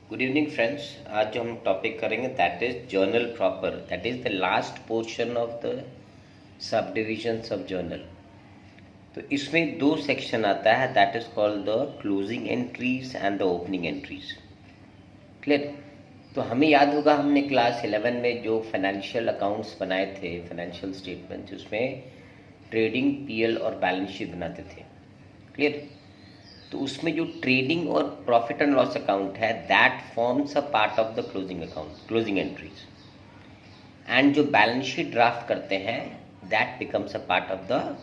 Good evening friends. आज जो हम टॉपिक करेंगे that is journal proper, that is the last portion of the sub division of journal. तो इसमें दो सेक्शन आता है, that is called the closing entries and the opening entries. Clear? तो हमें याद होगा हमने क्लास 11 में जो फाइनेंशियल अकाउंट्स बनाए थे, फाइनेंशियल स्टेटमेंट्स, उसमें ट्रेडिंग, पीएल और बैलेंस शीट बनाते थे। क्लियर? तो उसमें जो ट्रेडिंग और प्रॉफिट एंड लॉस अकाउंट है that forms a part of the closing account, closing entries. And जो बैलेंस शीट ड्राफ्ट करते हैं that becomes a part of the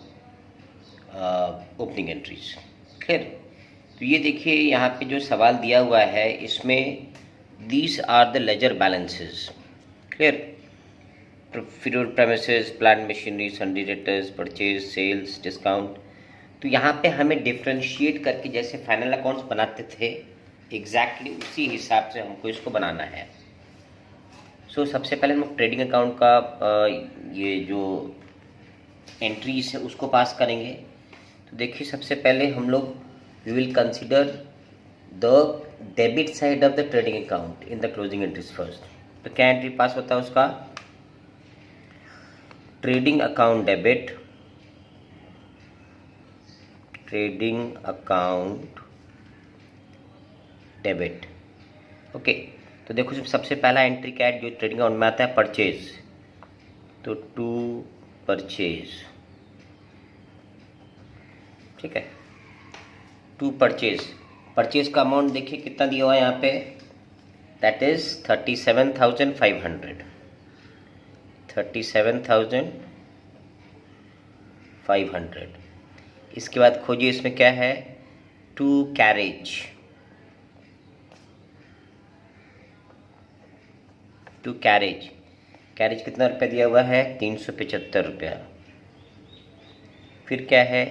opening entries. Clear? तो ये देखिए यहाँ पे जो सवाल दिया हुआ है इसमें these are the ledger balances. Clear? फिर premises, plant machinery, sundry debtors, purchase, sales, discount. तो यहाँ पे हमें डिफ्रेंशिएट करके जैसे फाइनल अकाउंट्स बनाते थे एग्जैक्टली उसी हिसाब से हमको इसको बनाना है। सो सबसे पहले हम ट्रेडिंग अकाउंट का ये जो एंट्रीज है उसको पास करेंगे। तो देखिए सबसे पहले हम लोग we will consider the debit side of the trading account in the closing entries first. तो क्या एंट्री पास होता है उसका? Trading account debit, trading account debit. Okay, तो देखो सबसे पहला एंट्री क्या है जो ट्रेडिंग अकाउंट में आता है? परचेज। तो टू परचेज, ठीक है, टू परचेज। परचेज का अमाउंट देखिए कितना दिया हुआ है यहाँ पे, दैट इज 37,500, 37,500। इसके बाद खोजिए इसमें क्या है? To carriage, to carriage. Carriage कितना रुपया दिया हुआ है? 375 रुपया। फिर क्या है?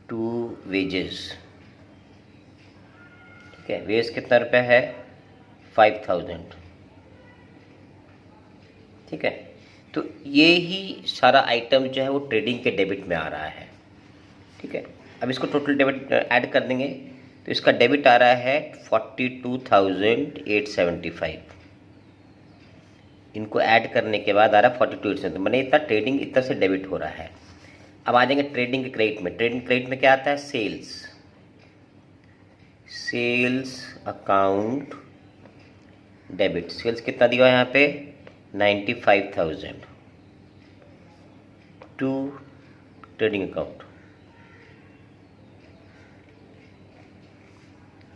टू वेजेस, ठीक है, वेज कितना रुपया है? 5,000, ठीक है। तो ये ही सारा आइटम जो है वो ट्रेडिंग के डेबिट में आ रहा है, ठीक है। अब इसको टोटल डेबिट ऐड कर देंगे तो इसका डेबिट आ रहा है 42,875। इनको ऐड करने के बाद आ रहा है 42,875, मैंने इतना ट्रेडिंग इतना से डेबिट हो रहा है। अब आ जाएंगे ट्रेडिंग के क्रेडिट में। ट्रेडिंग क्रेडिट में क्या आता है? Sales, sales account debit. Sales कितना दिया है यहाँ पे? 95,000 टू ट्रेडिंग अकाउंट,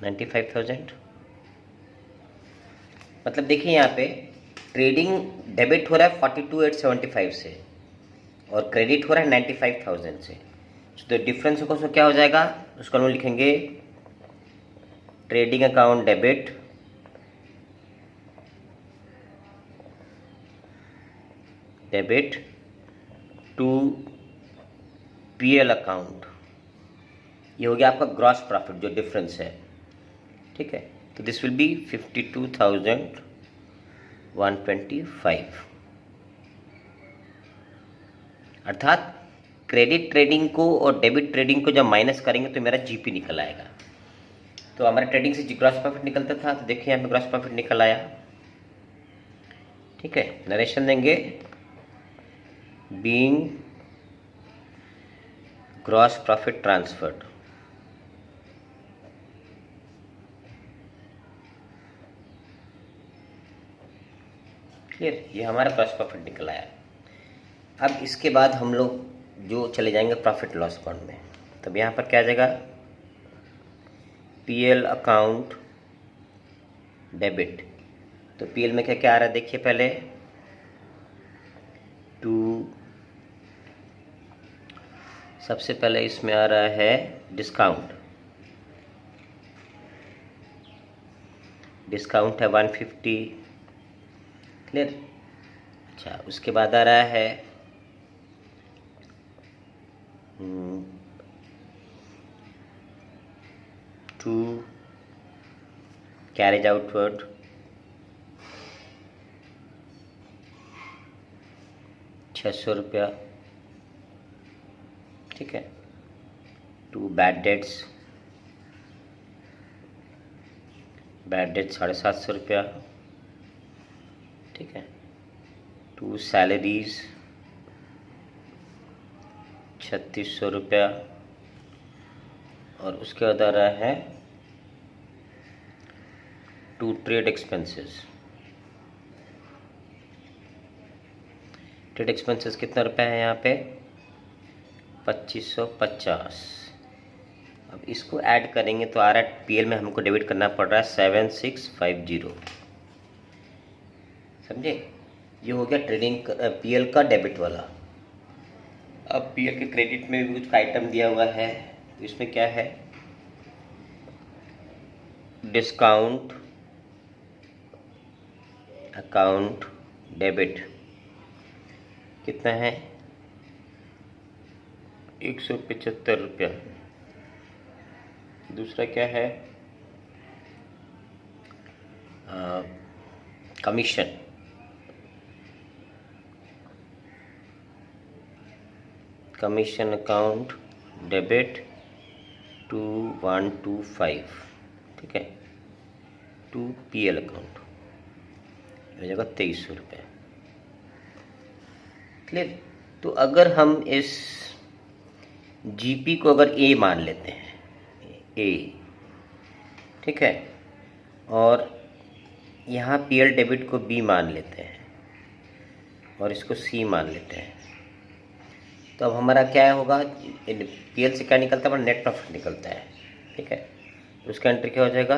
95,000। मतलब देखिए यहाँ पे ट्रेडिंग डेबिट हो रहा है 42,875 से और क्रेडिट हो रहा है 95,000 से। तो डिफरेंस को क्या हो जाएगा? उसको हम लिखेंगे trading account debit debit to PL account. ये हो गया आपका ग्रॉस प्रॉफिट जो डिफरेंस है, ठीक है। तो दिस विल बी 52,125। अर्थात क्रेडिट ट्रेडिंग को और डेबिट ट्रेडिंग को जब माइनस करेंगे तो मेरा जीपी निकल आएगा। तो हमारा ट्रेडिंग से ग्रॉस प्रॉफिट निकलता था, तो देखिए यहाँ पे ग्रॉस प्रॉफिट निकल आया, ठीक है। नरेशन देंगे being gross profit transferred, clear? ये हमारा ग्रॉस प्रॉफिट निकल आया। अब इसके बाद हम लोग जो चले जाएंगे प्रॉफिट लॉस अकाउंट में। तब यहाँ पर क्या आ जाएगा? PL account debit. तो पीएल में क्या क्या आ रहा है देखिए पहले, टू, सबसे पहले इसमें आ रहा है डिस्काउंट, डिस्काउंट है 150, क्लियर? अच्छा, उसके बाद आ रहा है टू कैरेज आउटवर्ड, 600 रुपया, ठीक है। To bad debts, bad debt 750 रुपया, ठीक है। 2 सैलरीज 3600 रुपया, और उसके बाद आ रहा है 2 ट्रेड एक्सपेंसेस। ट्रेड एक्सपेंसेस कितना रुपया है यहाँ पे? 2550। अब इसको ऐड करेंगे तो आ रहा है पीएल में हमको डेबिट करना पड़ रहा है 7650। समझे? ये हो गया ट्रेडिंग पीएल का डेबिट वाला। अब पीएल के क्रेडिट में भी कुछ आइटम दिया हुआ है, तो इसमें क्या है? डिस्काउंट अकाउंट डेबिट कितना है? 175 रुपया। दूसरा क्या है? कमीशन, कमीशन अकाउंट डेबिट 2125, ठीक है। 2 पीएल अकाउंट हो जाएगा 2300 रुपये। क्लियर? तो अगर हम इस जीपी को अगर ए मान लेते हैं, ए, ठीक है, और यहाँ पीएल डेबिट को बी मान लेते हैं और इसको सी मान लेते हैं, तो अब हमारा क्या होगा? पीएल से क्या निकलता है? नेट प्रॉफिट निकलता है, ठीक है। तो उसका एंट्री क्या हो जाएगा?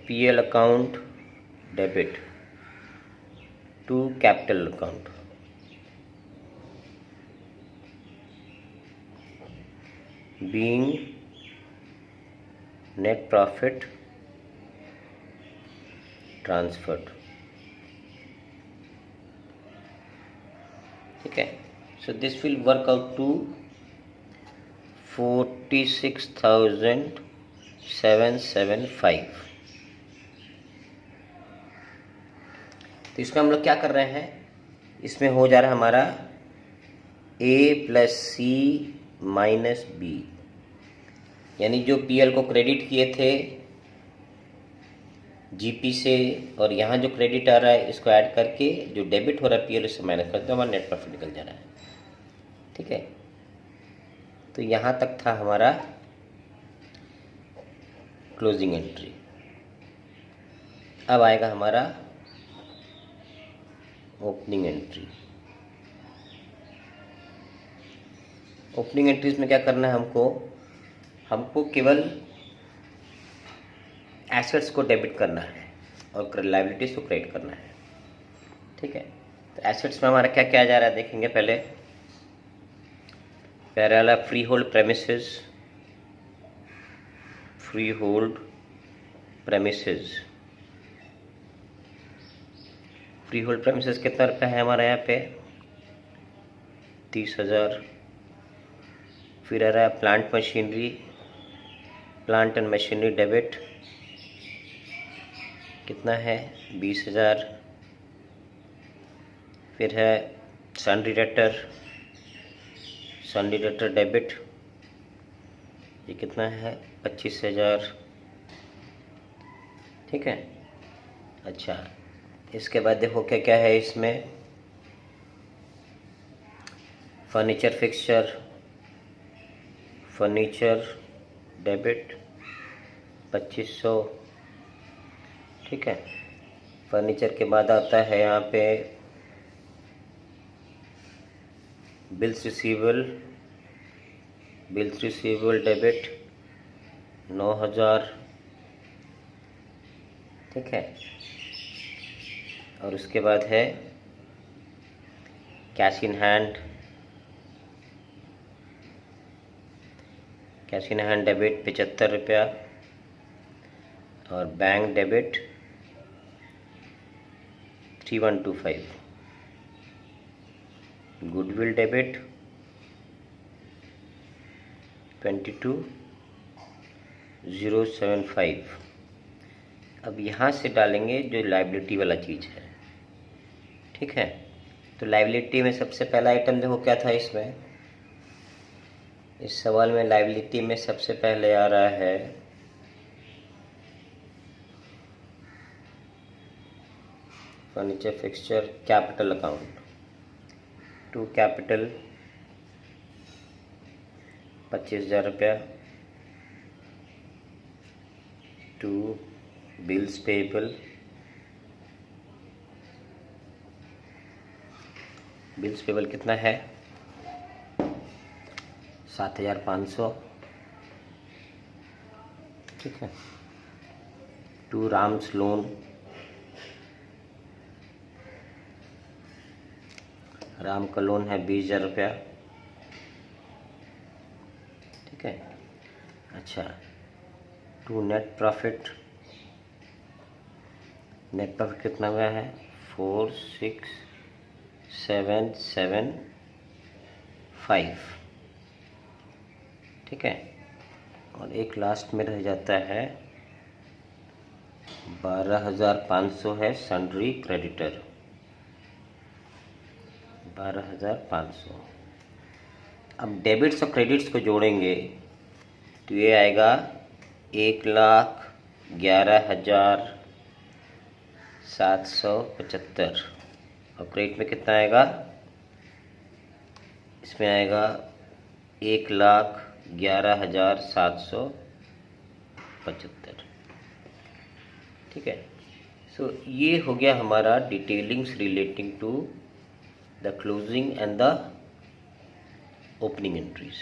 PL account debit to capital account, being net profit transferred, ठीक है। So this will work out to 46,775। तो इसमें हम लोग क्या कर रहे हैं? इसमें हो जा रहा है हमारा A + C - B, यानी जो पीएल को क्रेडिट किए थे जीपी से, और यहाँ जो क्रेडिट आ रहा है इसको ऐड करके जो डेबिट हो रहा है पीएल से माइनस करते हमारा नेट प्रॉफिट निकल जा रहा है, ठीक है। तो यहाँ तक था हमारा क्लोजिंग एंट्री। अब आएगा हमारा ओपनिंग एंट्री। ओपनिंग एंट्रीज में क्या करना है हमको केवल एसेट्स को डेबिट करना है और लायबिलिटीज को क्रेडिट करना है, ठीक है। तो एसेट्स में हमारा क्या क्या आ जा रहा है देखेंगे। पहले वाला free hold premises, free hold premises, free hold premises कितना रुपया है हमारा यहाँ पे? 30,000। फिर आ रहा है plant machinery, plant and machinery debit कितना है? 20,000। फिर है सन्ड्री डेटर डेबिट, ये कितना है? 25,000, ठीक है। अच्छा, इसके बाद देखो क्या क्या है इसमें। फर्नीचर डेबिट 2500, ठीक है। फर्नीचर के बाद आता है यहाँ पे बिल्स रिसीवेबल डेबिट 9,000, ठीक है। और उसके बाद है कैश इन हैंड डेबिट 75 रुपया, और बैंक डेबिट 3125, गुडविल डेबिट 22,075। अब यहाँ से डालेंगे जो लायबिलिटी वाला चीज़ है, ठीक है। तो लायबिलिटी में सबसे पहला आइटम देखो क्या था इसमें, इस सवाल में लायबिलिटी में सबसे पहले आ रहा है furniture fixture capital account, to capital 25,000 रुपया, to bills payable, bills payable कितना है 7,500, ठीक है। टू राम्स लोन, राम का लोन है 20,000 रुपया, ठीक है। अच्छा, to net profit, net profit कितना हुआ है 46,775, ठीक है। और एक लास्ट में रह जाता है 12,500 है सन्ड्री क्रेडिटर, 12,500। अब डेबिट्स और क्रेडिट्स को जोड़ेंगे तो ये आएगा 1,11,775, और क्रेडिट में कितना आएगा, इसमें आएगा 1,11,775, ठीक है। सो ये हो गया हमारा detailings relating to the closing and the opening entries,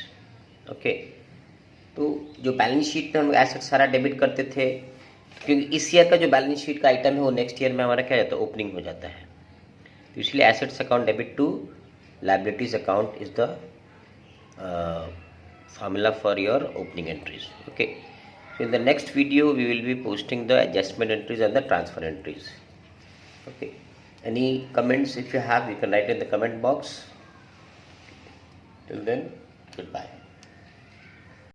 okay. तो जो बैलेंस शीट में हम एसेट सारा डेबिट करते थे, क्योंकि इस ईयर का जो बैलेंस शीट का आइटम है वो नेक्स्ट ईयर में हमारा क्या जाता है, ओपनिंग हो जाता है। तो इसलिए assets account debit to liabilities account is the formula for your opening entries, okay. So in the next video we will be posting the adjustment entries and the transfer entries, okay. Any comments if you have, you can write in the comment box. Till then, goodbye.